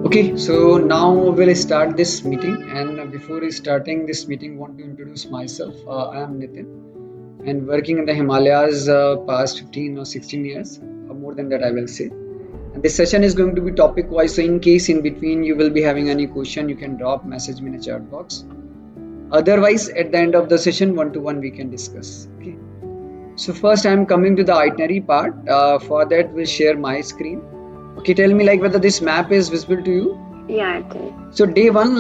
Okay, so now we'll start this meeting. And before starting this meeting, want to introduce myself. I am Nitin, and working in the Himalayas past 15 or 16 years, more than that I will say. And this session is going to be topic wise. So in case in between you will be having any question, you can drop message me in a chat box. Otherwise, at the end of the session, one to one we can discuss. Okay. So first, I am coming to the itinerary part. For that, we'll share my screen. Okay, tell me like whether this map is visible to you. Yeah, it is. So day one,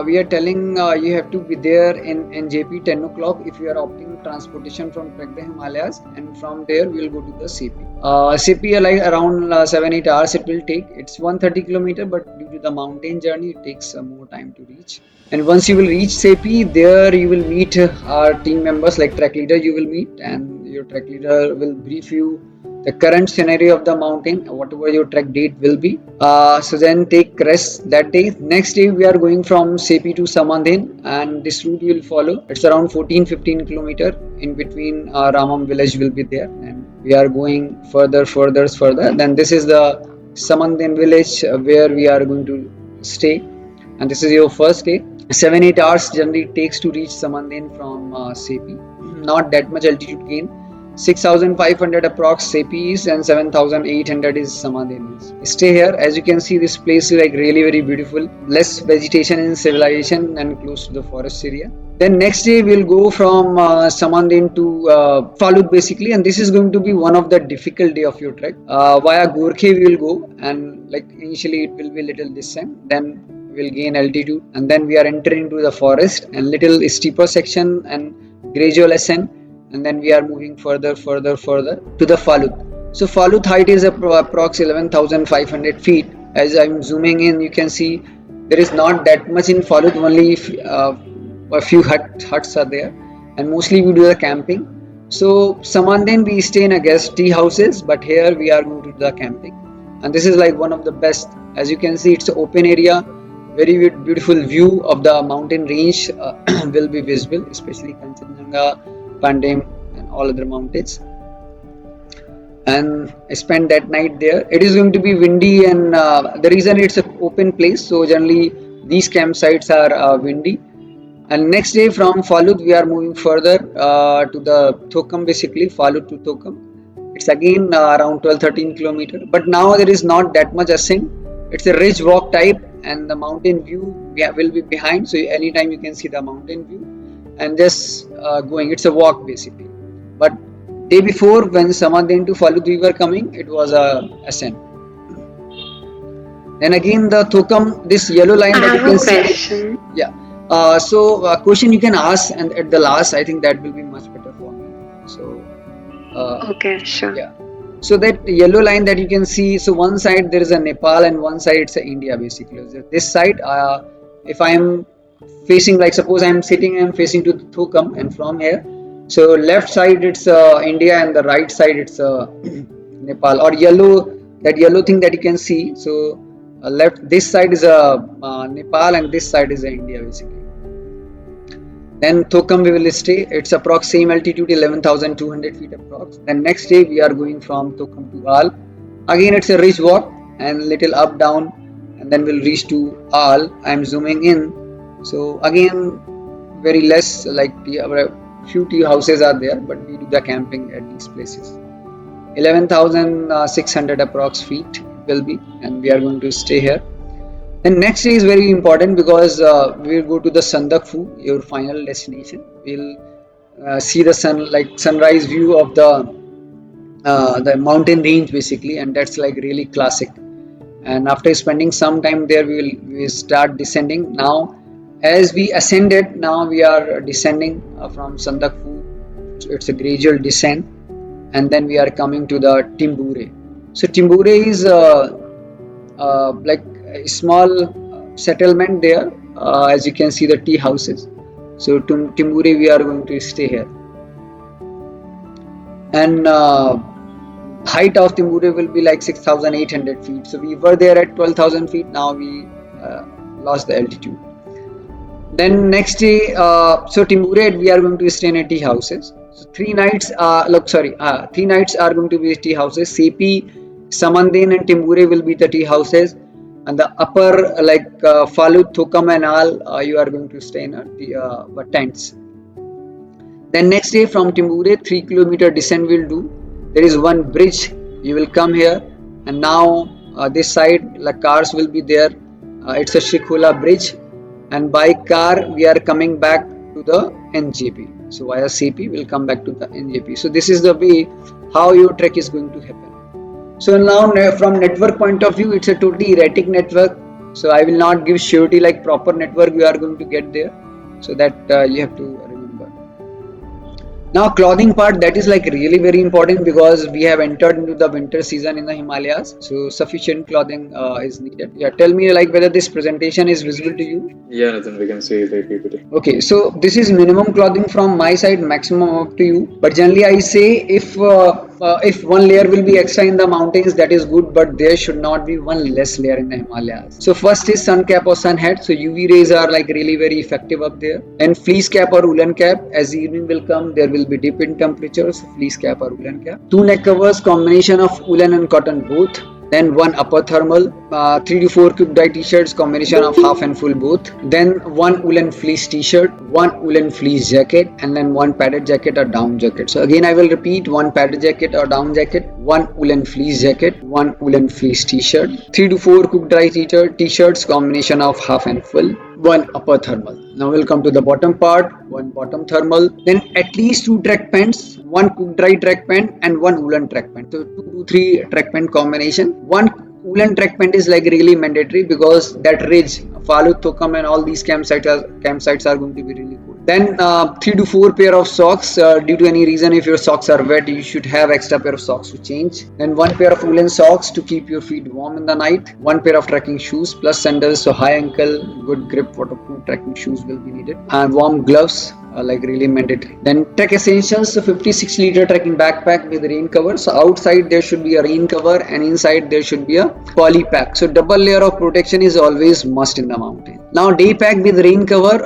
we are telling you have to be there in NJP 10 o'clock if you are opting transportation from Trek the Himalayas, and from there we will go to the CP. CP like around 7-8 hours it will take. It's 130 kilometer, but due to the mountain journey, it takes more time to reach. And once you will reach CP, there you will meet our team members like track leader. You will meet, and your track leader will brief you the current scenario of the mountain, whatever your trek date will be. So then take rest that day. Next day we are going from Sepi to Samandhin, and this route you will follow. It's around 14-15 kilometer. In between Ramam village will be there, and we are going further. Then this is the Samandhin village where we are going to stay, and this is your first day. 7-8 hours generally it takes to reach Samandhin from Sepi. Not that much altitude gain. 6,500 approx Sepi is, and 7,800 is Samadhin. Stay here. As you can see, this place is like really very beautiful. Less vegetation and civilization, and close to the forest area. Then next day we'll go from Samadhin to Phalut basically, and this is going to be one of the difficult day of your trek. Via Gorkhe we will go, and like initially it will be little descent. Then we'll gain altitude, and then we are entering into the forest and little steeper section and gradual ascent, and then we are moving further to the Phalut. So Phalut height is approx 11,500 feet. As I'm zooming in, you can see there is not that much in Phalut. Only a few huts are there, and mostly we do the camping. So Samandhin we stay in a guest tea houses, but here we are going to do the camping, and this is like one of the best. As you can see, it's an open area. Very beautiful view of the mountain range will be visible, especially Kanchenjunga, Pandim, and all other mountains. And I spent that night there. It is going to be windy, and the reason it's an open place, so generally these campsites are windy. And next day from Phalut we are moving further to the Thokam, basically Phalut to Thokam. It's again around 12-13 kilometer, but now there is not that much ascent. It's a ridge walk type, and the mountain view will be behind, so anytime you can see the mountain view and just going. It's a walk basically. But day before, when Samadhin to Phalut we were coming, it was a ascent. Then again the Thokam, this yellow line that you can see. Yeah. So question you can ask, and at the last I think that will be much better for me. So okay, sure. Yeah. So that yellow line that you can see, so one side there is a Nepal and one side it's a India basically. This side, if I am facing, like suppose I am sitting and facing to Thokam, and from here, so left side it's India and the right side it's Nepal, or yellow, that yellow thing that you can see. So left, this side is Nepal and this side is India basically. Then Thokam we will stay. It's approx same altitude, 11,200 feet approx. Then next day we are going from Thokam to Al. Again it's a ridge walk and little up down, and then we'll reach to Al. I'm zooming in. So again very less, like few tea houses are there, but we do the camping at these places. 11,600 approx feet will be, and we are going to stay here. Then next day is very important because we will go to the Sandakphu, your final destination. We'll see the sunrise view of the mountain range basically, and that's like really classic. And after spending some time there, we will start descending. Now, as we ascended, now we are descending from Sandakphu. It's a gradual descent, and then we are coming to the Timbure. So Timbure is like a small settlement there. As you can see the tea houses. So to Timbure we are going to stay here, and height of Timbure will be like 6,800 feet. So we were there at 12,000 feet. Now we lost the altitude. Then next day, so Timbure we are going to stay in tea houses. So 3 nights. 3 nights are going to be tea houses. Sepi, Samandhin and Timbure will be the tea houses. and the upper Phalut, Thukam and all, you are going to stay in tents. Then next day from Timbure, 3 kilometer descent will do. There is one bridge. You will come here, and now this side, like cars will be there. It's a Shikula bridge, and by car we are coming back to the NJP. So via CP, we'll come back to the NJP. So this is the way how your trek is going to happen. So now from network point of view, it's a totally erratic network. So I will not give surety like proper network we are going to get there. So that you have to remember. Now clothing part, that is like really very important because we have entered into the winter season in the Himalayas. So sufficient clothing is needed. Yeah, tell me like whether this presentation is visible to you. Yeah, Nathan, we can see the PPT. Okay, so this is minimum clothing from my side, maximum up to you. But generally, I say if one layer will be extra in the mountains, that is good. But there should not be one less layer in the Himalayas. So first is sun cap or sun hat. So UV rays are like really very effective up there. And fleece cap or woolen cap. As the evening will come, there will be dip in temperatures. Fleece cap or woolen cap. 2 neck covers, combination of woolen and cotton both. Then one upper thermal, 3 to 4 cube dye t-shirts, combination of half and full both. Then one woolen fleece t-shirt, one woolen fleece jacket, and then one padded jacket or down jacket. So again I will repeat, one padded jacket or down jacket, one woolen fleece jacket, one woolen fleece t-shirt, 3 to 4 cube dye t-shirts, combination of half and full, one upper thermal. Now we'll come to the bottom part, one bottom thermal, then at least 2 track pants, one cook dry track pant and one woolen track pant. So 2 to 3 track pant combination. One woolen track pant is like really mandatory because that ridge, Phalut, Thukam and all these campsites are going to be really cool. Then 3 to 4 pair of socks. Due to any reason, if your socks are wet, you should have extra pair of socks to change. Then 1 pair of woolen socks to keep your feet warm in the night. 1 pair of trekking shoes plus sandals, so high ankle, good grip, waterproof trekking shoes will be needed. And warm gloves. Like really mandatory. Then trek essentials, so 56 liter trekking backpack with rain cover. So outside there should be a rain cover and inside there should be a poly pack. So double layer of protection is always must in the mountain. Now day pack with rain cover.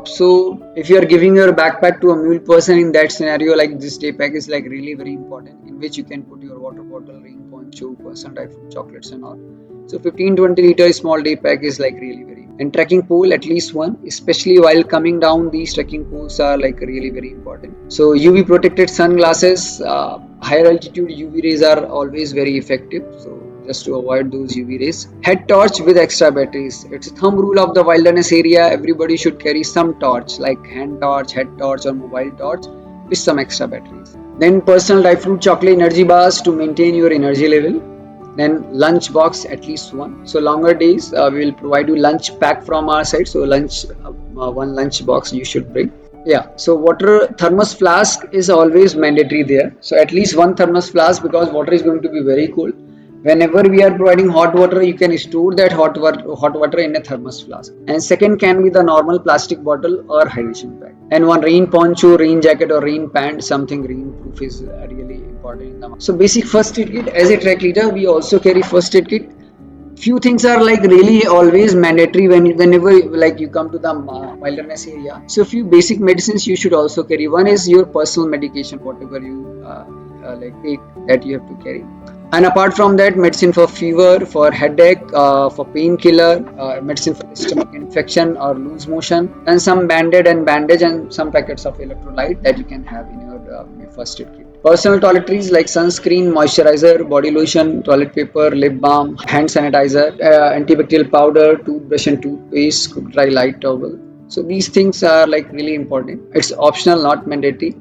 So if you are giving your backpack to a mule person in that scenario, like this day pack is like really very important, in which you can put your water bottle, rain poncho, Sandakphu fruit chocolates and all. So 15-20 liter small day pack is like really very. And trekking pole at least one, especially while coming down, these trekking poles are like really very important. So UV protected sunglasses, higher altitude UV rays are always very effective. So just to avoid those UV rays. Head torch with extra batteries. It's a thumb rule of the wilderness area. Everybody should carry some torch like hand torch, head torch or mobile torch with some extra batteries. Then personal dry fruit chocolate energy bars to maintain your energy level. Then lunch box at least one. So longer days we will provide you lunch pack from our side. So lunch one lunch box you should bring. Yeah, so water thermos flask is always mandatory there. So at least one thermos flask because water is going to be very cold. Whenever we are providing hot water, you can store that hot water in a thermos flask. And second can be the normal plastic bottle or hydration pack. And one rain poncho, rain jacket or rain pant, something rain proof is really important in the mountain. So basic first aid kit. As a trek leader, we also carry first aid kit. Few things are like really always mandatory whenever like you come to the wilderness area. So few basic medicines you should also carry. One is your personal medication, whatever you like take, that you have to carry. And apart from that, medicine for fever, for headache, for painkiller, medicine for stomach infection or loose motion, and some band-aid and bandage and some packets of electrolyte that you can have in your first aid kit. Personal toiletries like sunscreen, moisturizer, body lotion, toilet paper, lip balm, hand sanitizer, antibacterial powder, toothbrush and toothpaste, cook dry light towel. So these things are like really important. It's optional, not mandatory.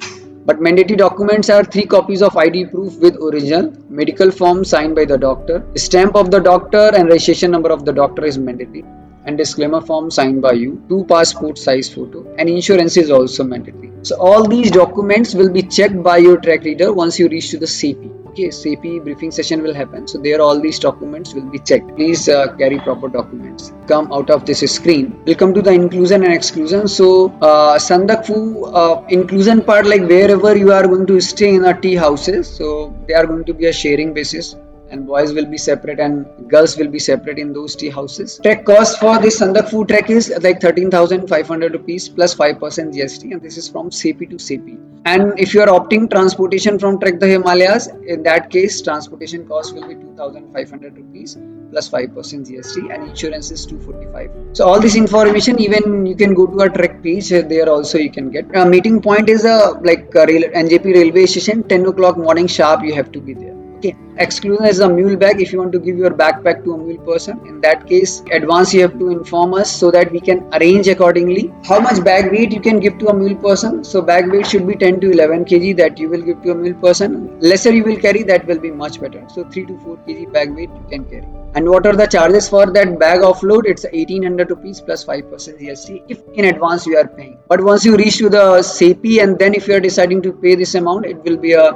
But mandatory documents are 3 copies of ID proof with original, medical form signed by the doctor, stamp of the doctor and registration number of the doctor is mandatory, and disclaimer form signed by you, 2 passport size photo, and insurance is also mandatory. So all these documents will be checked by your trek leader once you reach to the CP. Okay, CP briefing session will happen. So there all these documents will be checked. Please carry proper documents. Come out of this screen. We'll come to the inclusion and exclusion. So Sandakphu inclusion part, like wherever you are going to stay in a tea houses. So they are going to be a sharing basis. and boys will be separate and girls will be separate in those tea houses. Trek cost for this Sandakphu Trek is like 13,500 rupees plus 5% GST, and this is from CP to CP. And if you are opting transportation from Trek the Himalayas, in that case transportation cost will be 2,500 rupees plus 5% GST, and insurance is 245. So all this information, even you can go to our Trek page, there also you can get. Meeting point is NJP railway station, 10 o'clock morning sharp you have to be there. Okay. Exclusion is a mule bag. If you want to give your backpack to a mule person, in that case advance you have to inform us so that we can arrange accordingly. How much bag weight you can give to a mule person? So bag weight should be 10 to 11 kg that you will give to a mule person. Lesser you will carry, that will be much better. So 3 to 4 kg bag weight you can carry. And what are the charges for that bag offload? It's 1800 rupees plus 5% GST if in advance you are paying. But once you reach to the CP, and then if you are deciding to pay this amount, it will be a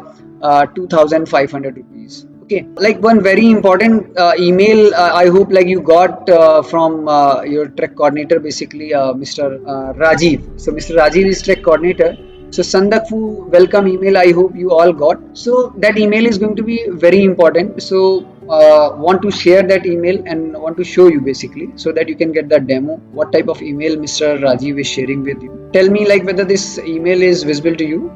2,500 rupees. Okay, like one very important email I hope like you got from your Trek coordinator, basically Mr. Rajiv. So Mr. Rajiv is Trek coordinator. So Sandakphu welcome email I hope you all got. So that email is going to be very important. So want to share that email and want to show you basically so that you can get the demo. What type of email Mr. Rajiv is sharing with you? Tell me like whether this email is visible to you.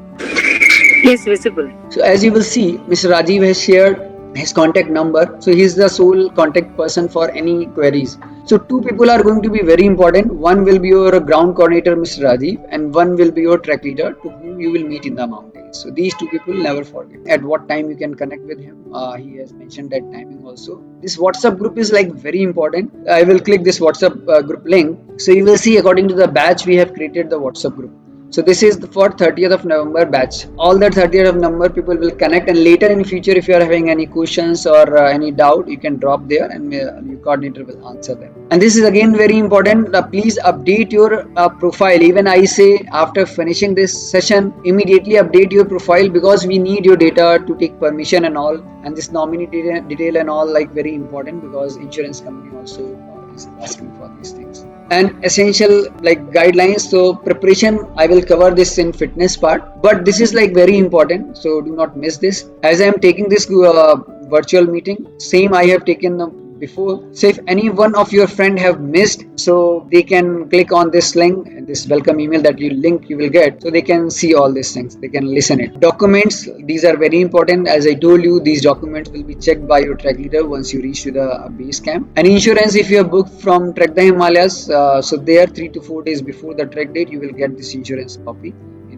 Yes, visible. So as you will see, Mr. Rajiv has shared his contact number. So he is the sole contact person for any queries. So two people are going to be very important. One will be your ground coordinator, Mr. Rajiv, and one will be your trek leader to whom you will meet in the mountains. So these two people never forget. At what time you can connect with him? He has mentioned that timing also. This WhatsApp group is like very important. I will click this WhatsApp group link. So you will see according to the batch we have created the WhatsApp group. So this is for 30th of November batch. All that 30th of November people will connect, and later in future if you are having any questions or any doubt, you can drop there and your coordinator will answer them. And this is again very important. Please update your profile. Even I say after finishing this session, immediately update your profile because we need your data to take permission and all. And this nominee detail and all like very important because insurance company also is asking for these things. And essential like guidelines. So preparation, I will cover this in fitness part, but this is like very important, so do not miss this. As I am taking this virtual meeting, same I have taken before. So if any one of your friend have missed, so they can click on this link and this welcome email that you will get, so they can see all these things, they can listen it. Documents, these are very important. As I told you, these documents will be checked by your trek leader once you reach to the base camp. And insurance, if you have booked from Trek the Himalayas, so there 3 to 4 days before the trek date you will get this insurance copy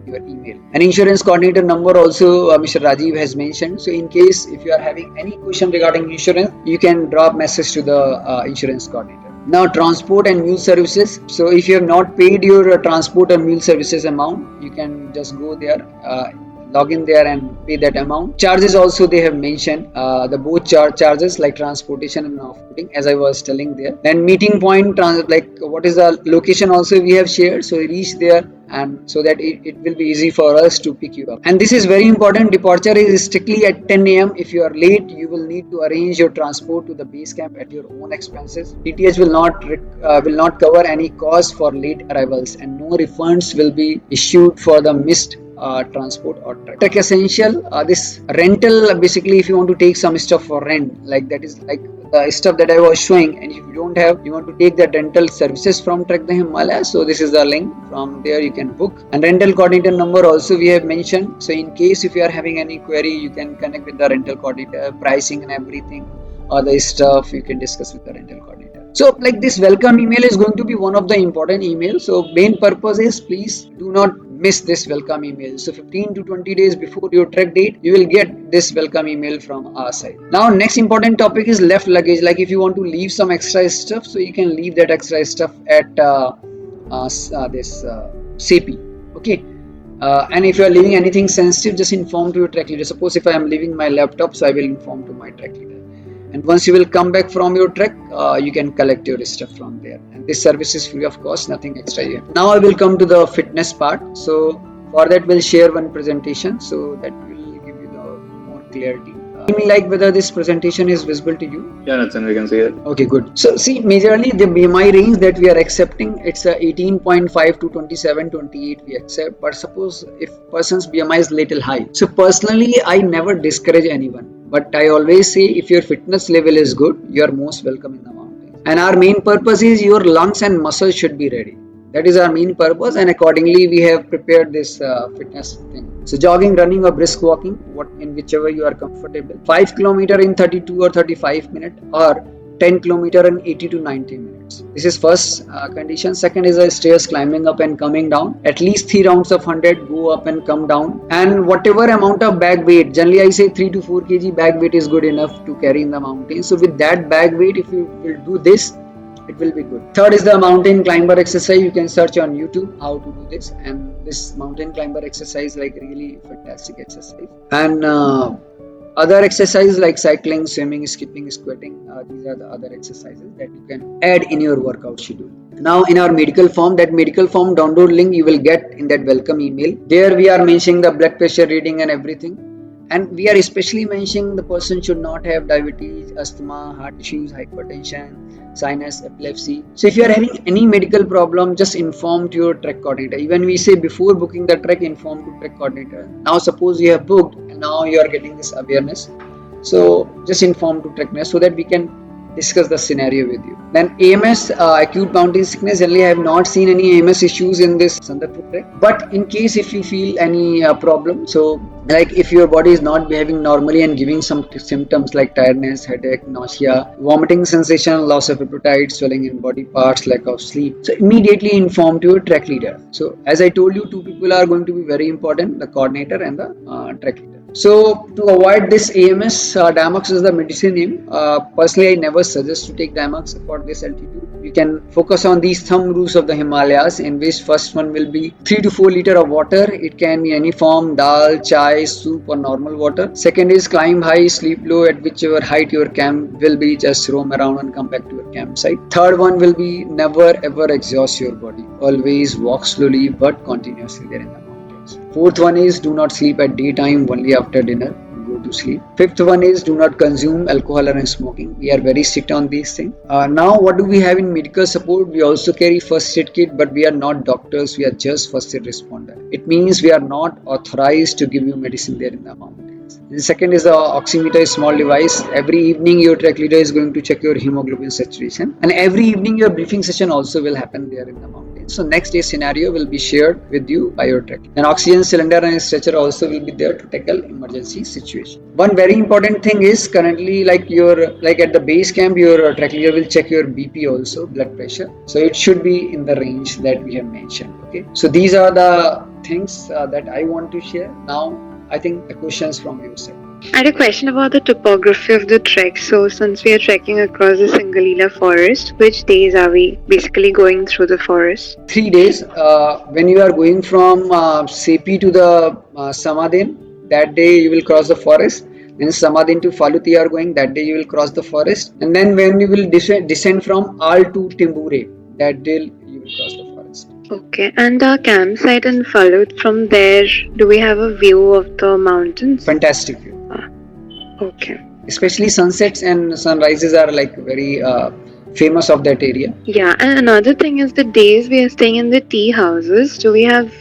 your email. And insurance coordinator number also Mr. Rajiv has mentioned. So in case if you are having any question regarding insurance, you can drop message to the insurance coordinator. Now transport and mule services. So if you have not paid your transport and mule services amount, you can just go there, log in there and pay that amount. Charges also they have mentioned, the both charges like transportation and off-putting as I was telling there. Then meeting point, like what is the location also we have shared, so reach there and so that it will be easy for us to pick you up. And this is very important, departure is strictly at 10 a.m. If you are late, you will need to arrange your transport to the base camp at your own expenses. DTH will not cover any cost for late arrivals, and no refunds will be issued for the missed transport or trek essential. This rental, basically if you want to take some stuff for rent, like that is like the stuff that I was showing, and if you don't have, you want to take the rental services from Trek the Himalayas, so this is the link, from there you can book. And rental coordinator number also we have mentioned, so in case if you are having any query, you can connect with the rental coordinator, pricing and everything, or the stuff you can discuss with the rental coordinator. So like this welcome email is going to be one of the important emails. So main purpose is please do not miss this welcome email. So 15 to 20 days before your trek date, you will get this welcome email from our side. Now next important topic is left luggage. Like if you want to leave some extra stuff, so you can leave that extra stuff at this CP. Okay. And if you are leaving anything sensitive, just inform to your trek leader. Suppose if I am leaving my laptop, so I will inform to my trek leader. And once you will come back from your trek, you can collect your stuff from there. And this service is free of cost, nothing extra here. Now I will come to the fitness part. So for that we'll share one presentation, so that will give you the more clarity. Tell me like whether this presentation is visible to you. Yeah, Nathan, we can see it. Okay, good. So see, majorly the BMI range that we are accepting, it's a 18.5 to 27, 28 we accept. But suppose if person's BMI is little high. So personally, I never discourage anyone. But I always say if your fitness level is good, you are most welcome in the mountains. And our main purpose is your lungs and muscles should be ready. That is our main purpose, and accordingly we have prepared this fitness thing. So jogging, running, or brisk walking, what in whichever you are comfortable. 5 kilometer in 32 or 35 minutes, or 10 kilometer in 80 to 90 minutes. This is first condition. Second is a stairs climbing up and coming down. At least 3 rounds of 100, go up and come down. And whatever amount of bag weight, generally I say 3 to 4 kg bag weight is good enough to carry in the mountain. So with that bag weight, if you will do this, it will be good. Third is the mountain climber exercise. You can search on YouTube how to do this, and this mountain climber exercise like really fantastic exercise. And other exercises like cycling, swimming, skipping, squatting, these are the other exercises that you can add in your workout schedule. Now in our medical form, that medical form download link you will get in that welcome email. There we are mentioning the blood pressure reading and everything. And we are especially mentioning the person should not have diabetes, asthma, heart issues, hypertension, sinus, epilepsy. So if you are having any medical problem, just inform to your trek coordinator. Even we say before booking the trek, inform to trek coordinator. Now suppose you have booked and now you are getting this awareness. So just inform to trek nurse so that we can discuss the scenario with you. Then AMS, acute mountain sickness. Generally, I have not seen any AMS issues in this Sandakphu Trek. But in case if you feel any problem, so like if your body is not behaving normally and giving some symptoms like tiredness, headache, nausea, vomiting sensation, loss of appetite, swelling in body parts, lack of sleep, so immediately inform to your trek leader. So as I told you, two people are going to be very important, the coordinator and the trek leader. So to avoid this AMS, Damax is the medicine name. Personally, I never suggest to take Damax for this altitude. You can focus on these thumb roofs of the Himalayas, in which first one will be 3 to 4 liter of water. It can be any form, dal, chai, soup or normal water. Second is climb high, sleep low at whichever height your camp will be. Just roam around and come back to your campsite. Third one will be never ever exhaust your body. Always walk slowly but continuously there in the mountains. Fourth one is do not sleep at daytime, only after dinner. Go to sleep. Fifth one is do not consume alcohol and smoking. We are very strict on these things. Now what do we have in medical support? We also carry first aid kit, but we are not doctors. We are just first aid responder. It means we are not authorized to give you medicine there in the mountains. The second is the oximeter, a small device. Every evening your trek leader is going to check your hemoglobin saturation, and every evening your briefing session also will happen there in the mountains. So next day scenario will be shared with you by your trek. An oxygen cylinder and a stretcher also will be there to tackle emergency situation. One very important thing is currently like at the base camp, your trek leader will check your BP also, blood pressure. So it should be in the range that we have mentioned. Okay. So these are the things that I want to share. Now I think the questions from your side. I had a question about the topography of the trek. So, since we are trekking across the Singalila forest, which days are we basically going through the forest? 3 days. When you are going from Sepi to the Samadhin, that day you will cross the forest. Then Samadhin to Phalut you are going, that day you will cross the forest. And then when you will descend from Al to Timbure, that day you will cross the forest. Okay, and our campsite in Phalut, from there, do we have a view of the mountains? Fantastic view. Okay. Especially sunsets and sunrises are like very famous of that area. Yeah, and another thing is the days we are staying in the tea houses, do we have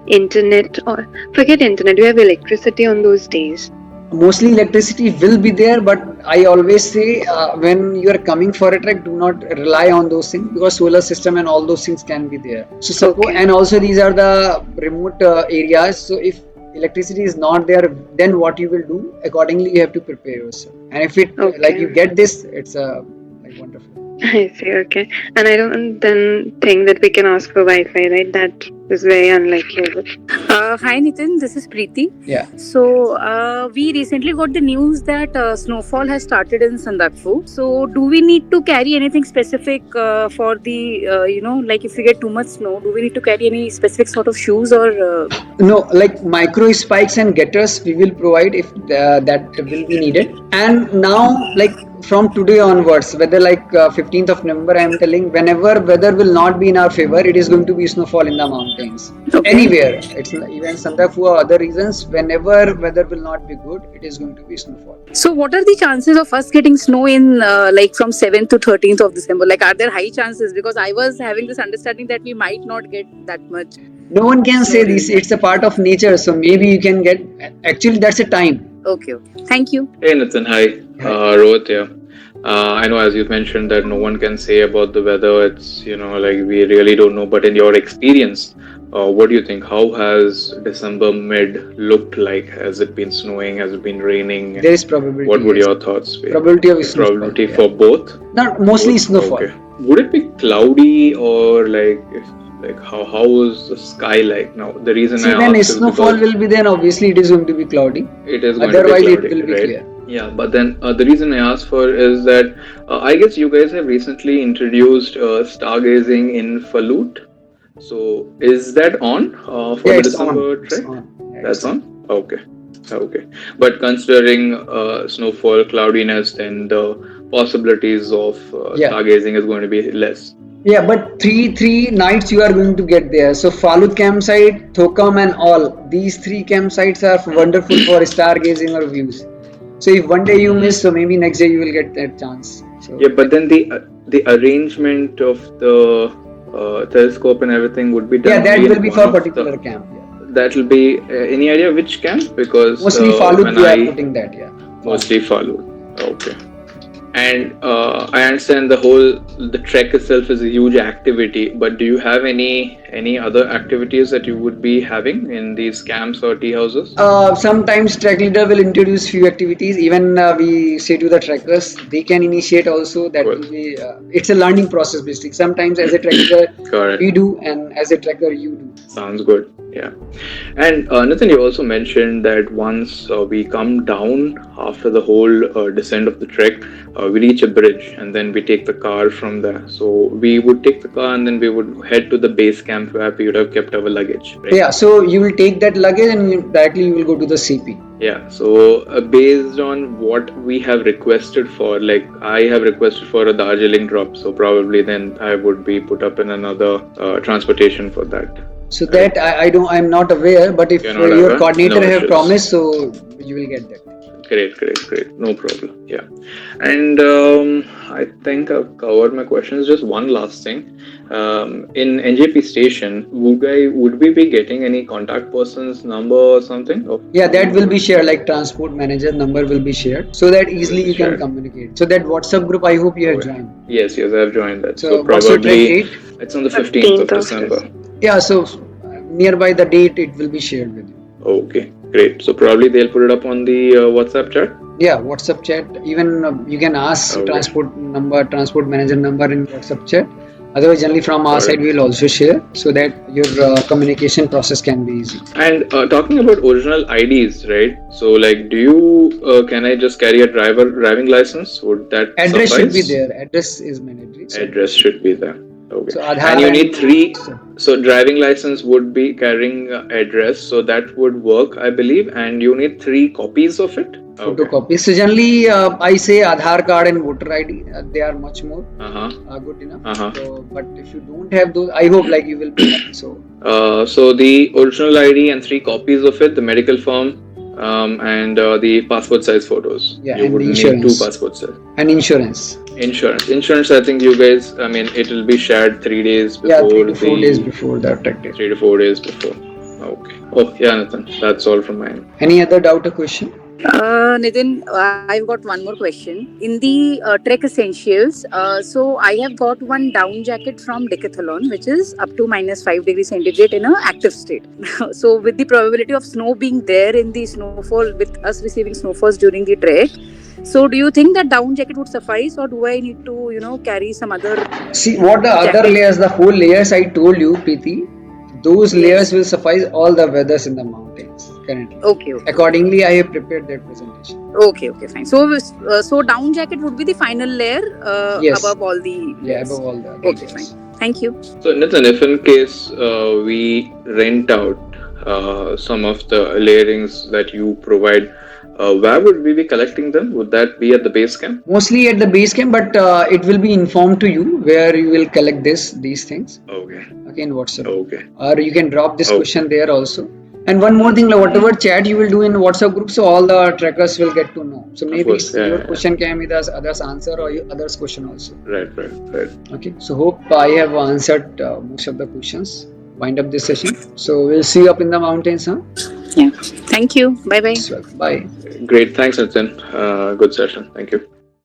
internet or forget internet, do we have electricity on those days? Mostly electricity will be there, but I always say when you are coming for a trek, do not rely on those things because solar system and all those things can be there. So suppose, and also these are the remote areas. So if electricity is not there, then what you will do accordingly, you have to prepare yourself. And if it like you get this, it's like wonderful. I see, okay. And I don't then think that we can ask for Wi-Fi, right? That is very unlikely. Hi Nitin, this is Preeti. Yeah. So we recently got the news that snowfall has started in Sandakphu. So do we need to carry anything specific for the, like if we get too much snow, do we need to carry any specific sort of shoes or? No, like micro spikes and getters we will provide if that will be needed. And now like from today onwards, whether like 15th of November, I am telling whenever weather will not be in our favor, it is going to be snowfall in the mountains. Okay. Anywhere, it's even Sandakphu or other reasons, whenever weather will not be good, it is going to be snowfall. So what are the chances of us getting snow in like from 7th to 13th of December? Like are there high chances? Because I was having this understanding that we might not get that much. No one can say this, it's a part of nature, so maybe you can get, actually that's a time. Okay. Thank you. Hey Nathan, hi. Rohit here. I know, as you mentioned, that no one can say about the weather. It's, like we really don't know. But in your experience, what do you think? How has December mid looked like? Has it been snowing? Has it been raining? There is probability. What would yes. your thoughts be? Probability of The snowfall. probability yeah. for both? Not mostly Both? snowfall. Okay. Would it be cloudy or how is the sky like now? The reason See, I when asked is snowfall because will be there, obviously it is going to be cloudy. it is going Otherwise, to be cloudy, it will be right? clear. Yeah, but then the reason I asked for is that I guess you guys have recently introduced stargazing in Phalut. So is that on for Yeah, the it's December on. It's trek? on. Yeah, That's it's on. Okay. Okay. But considering snowfall, cloudiness, then the possibilities of Yeah. stargazing is going to be less. Yeah, but three nights you are going to get there. So Falut campsite, Thokam, and all these three campsites are wonderful for stargazing or views. So if one day you miss, so maybe next day you will get that chance. So Yeah, but then the arrangement of the telescope and everything would be done. yeah, that only will in be one for of particular the, camp. Yeah. That will be any idea which camp? Because Mostly Falut when we are I putting that. Yeah. mostly Falut. Okay. And I understand the trek itself is a huge activity, but do you have any other activities that you would be having in these camps or tea houses? Sometimes track leader will introduce few activities. Even we say to the trekkers, they can initiate also. That Good. will be it's a learning process basically. Sometimes as a track leader Correct. we do, and as a trekker you do. Sounds good. Yeah. And Nathan, you also mentioned that once we come down after the whole descent of the trek, we reach a bridge and then we take the car from there. So we would take the car and then we would head to the base camp where we would have kept our luggage. Right? Yeah, so you will take that luggage and directly you will go to the CP. Yeah, so based on what we have requested for, like I have requested for a Darjeeling drop, so probably then I would be put up in another transportation for that. So that I'm not aware, but if You're not your aware? coordinator No have issues. promised, so you will get that. Great. No problem. Yeah. And I think I've covered my questions. Just one last thing. In NJP station, would we be getting any contact person's number or something? Yeah, that will be shared, like transport manager number will be shared, so that easily you can communicate. So that WhatsApp group, I hope you have joined. Yes, I've joined that. So what's your trek probably date? it's on the 15th of December. Yeah, so nearby the date it will be shared with you. Okay, great. So probably they'll put it up on the WhatsApp chat. Yeah, WhatsApp chat. Even you can ask transport manager number in WhatsApp chat. Otherwise, generally from our side, we will also share so that your communication process can be easy. And talking about original IDs, right? So, like, do you can I just carry a driving license? Would that address suffice? should be there. Address is mandatory. So Address should be there. Okay. So Aadhaar and you need and- three. So driving license would be carrying address, so that would work, I believe. And you need 3 copies of it. photocopy. So generally, I say Aadhaar card and voter ID. They are much more good enough. So, but if you don't have those, I hope like you will be happy. So the original ID and 3 copies of it, the medical form, and the passport size photos. Yeah, you and would need insurance. 2 passport size. And insurance. Insurance. I think you guys. I mean, it will be shared 3 days before. Yeah, 3 to 4 days before the track date. 3 to 4 days before. Okay. Oh yeah, Nathan. That's all from my end. Any other doubt or question? Nitin, I've got one more question. In the Trek Essentials, so I have got one down jacket from Decathlon, which is up to -5 degrees centigrade in an active state. So, with the probability of snow being there in the snowfall, with us receiving snowfalls during the trek, so do you think that down jacket would suffice, or do I need to, carry some other? See, what the other layers, the 4 layers I told you, Preeti, those layers will suffice all the weathers in the mountains currently. Okay. Accordingly, I have prepared that presentation. Okay, fine. So down jacket would be the final layer Yes. above all the layers. Above all the Okay, fine. Thank you. So Nathan, if in case we rent out some of the layerings that you provide, where would we be collecting them? Would that be at the base camp? Mostly at the base camp, but it will be informed to you where you will collect these things. Okay. In WhatsApp. Okay. Or you can drop this question there also. And one more thing, like whatever chat you will do in WhatsApp group, so all the trackers will get to know. So maybe your question can be the others answer or your others question also. Right. Okay. So hope I have answered most of the questions. wind up this session. So we'll see you up in the mountains, huh? Yeah. Thank you. Bye bye. So, bye. Great. Thanks, Nitin. Good session. Thank you.